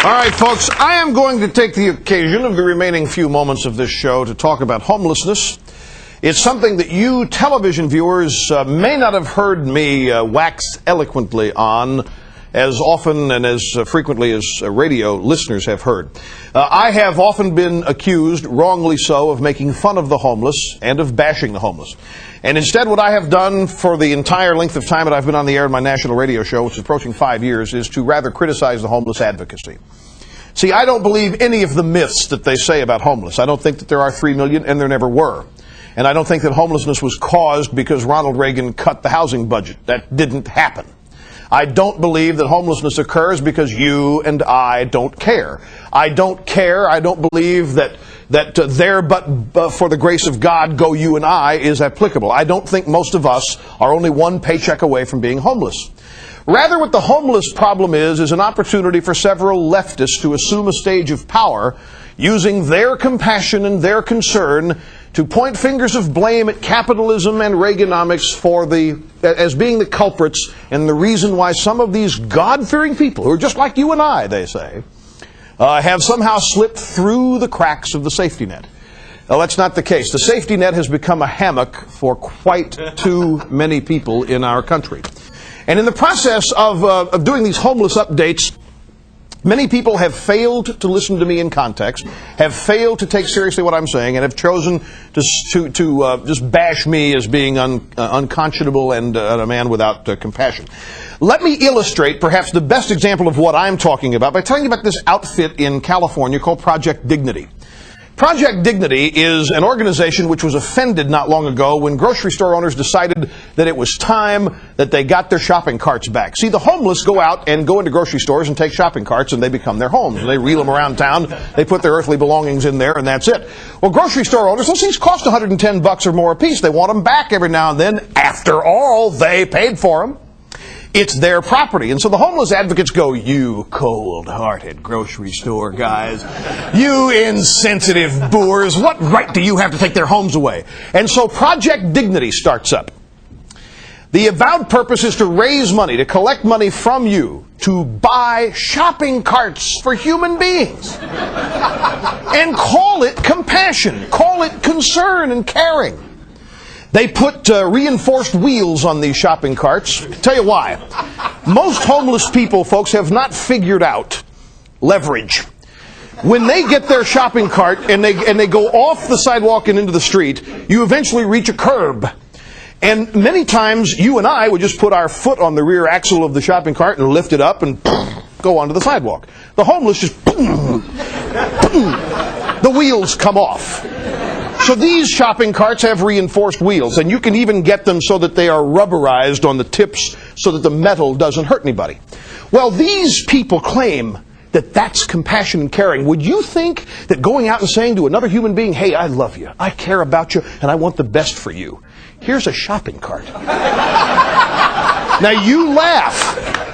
All right, folks, I am going to take the occasion of the remaining few moments of this show to talk about homelessness. It's something that you television viewers may not have heard me wax eloquently on as often and as frequently as radio listeners have heard. I have often been accused, wrongly so, of making fun of the homeless and of bashing the homeless. And instead, what I have done for the entire length of time that I've been on the air in my national radio show, which is approaching 5 years, is to rather criticize the homeless advocacy. See, I don't believe any of the myths that they say about homeless. I don't think that there are 3 million, and there never were. And I don't think that homelessness was caused because Ronald Reagan cut the housing budget. That didn't happen. I don't believe that homelessness occurs because you and I don't care. I don't care. I don't believe that there but for the grace of God go you and I is applicable. I don't think most of us are only one paycheck away from being homeless. Rather, what the homeless problem is an opportunity for several leftists to assume a stage of power using their compassion and their concern to point fingers of blame at capitalism and Reaganomics as being the culprits and the reason why some of these God-fearing people, who are just like you and I, they say, have somehow slipped through the cracks of the safety net. Well, that's not the case. The safety net has become a hammock for quite too many people in our country. And in the process of doing these homeless updates, many people have failed to listen to me in context, have failed to take seriously what I'm saying, and have chosen to just bash me as being unconscionable and a man without compassion. Let me illustrate perhaps the best example of what I'm talking about by telling you about this outfit in California called Project Dignity. Project Dignity is an organization which was offended not long ago when grocery store owners decided that it was time that they got their shopping carts back. See, the homeless go out and go into grocery stores and take shopping carts, and they become their homes. And they reel them around town, they put their earthly belongings in there, and that's it. Well, grocery store owners, those things cost $110 or more a piece. They want them back every now and then. After all, they paid for them. It's their property. And so the homeless advocates go, you cold-hearted grocery store guys, you insensitive boors, what right do you have to take their homes away? And so Project Dignity starts up. The avowed purpose is to raise money, to collect money from you, to buy shopping carts for human beings. And call it compassion, call it concern and caring. They put reinforced wheels on these shopping carts. Tell you why. Most homeless people, folks, have not figured out leverage. When they get their shopping cart and they go off the sidewalk and into the street, you eventually reach a curb. And many times you and I would just put our foot on the rear axle of the shopping cart and lift it up and go onto the sidewalk. The homeless just the wheels come off. So these shopping carts have reinforced wheels, and you can even get them so that they are rubberized on the tips so that the metal doesn't hurt anybody. Well, these people claim that that's compassion and caring. Would you think that going out and saying to another human being, hey, I love you, I care about you, and I want the best for you. Here's a shopping cart. Now you laugh.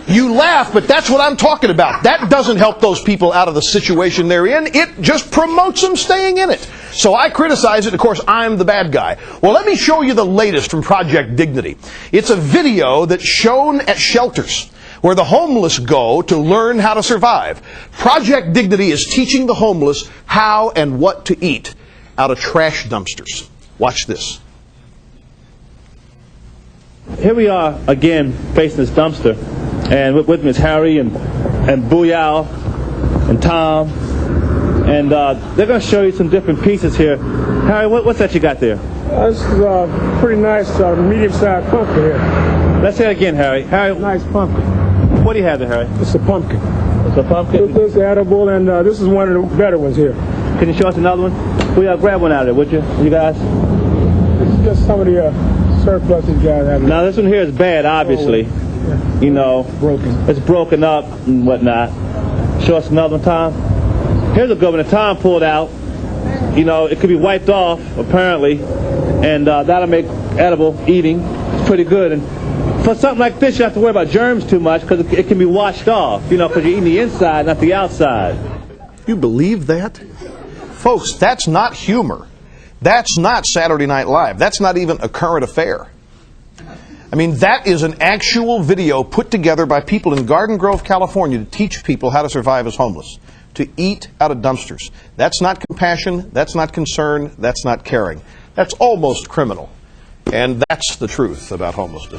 You laugh, but that's what I'm talking about. That doesn't help those people out of the situation they're in. It just promotes them staying in it. So I criticize it. Of course, I'm the bad guy. Well, let me show you the latest from Project Dignity. It's a video that's shown at shelters where the homeless go to learn how to survive. Project Dignity is teaching the homeless how and what to eat out of trash dumpsters. Watch this. Here we are again facing this dumpster. And with me is Harry and Booyah and Tom. And they're going to show you some different pieces here. Harry, what's that you got there? This is a pretty nice medium-sized pumpkin here. Let's say it again, Harry. Harry, nice pumpkin. What do you have there, Harry? It's a pumpkin. It's a pumpkin? This is edible, and this is one of the better ones here. Can you show us another one? Booyah, grab one out of there, would you guys? This is just some of the surplus these guys have. Now, this one here is bad, obviously. Yeah. You know, broken. It's broken up and whatnot. Show us another one, Tom. Here's a good one that Tom pulled out. You know, it could be wiped off, apparently, and that'll make edible eating. It's pretty good. And for something like this, you have to worry about germs too much because it can be washed off, you know, because you're eating the inside, not the outside. You believe that? Folks, that's not humor. That's not Saturday Night Live. That's not even a current affair. I mean, that is an actual video put together by people in Garden Grove, California, to teach people how to survive as homeless, to eat out of dumpsters. That's not compassion, that's not concern, that's not caring. That's almost criminal. And that's the truth about homelessness.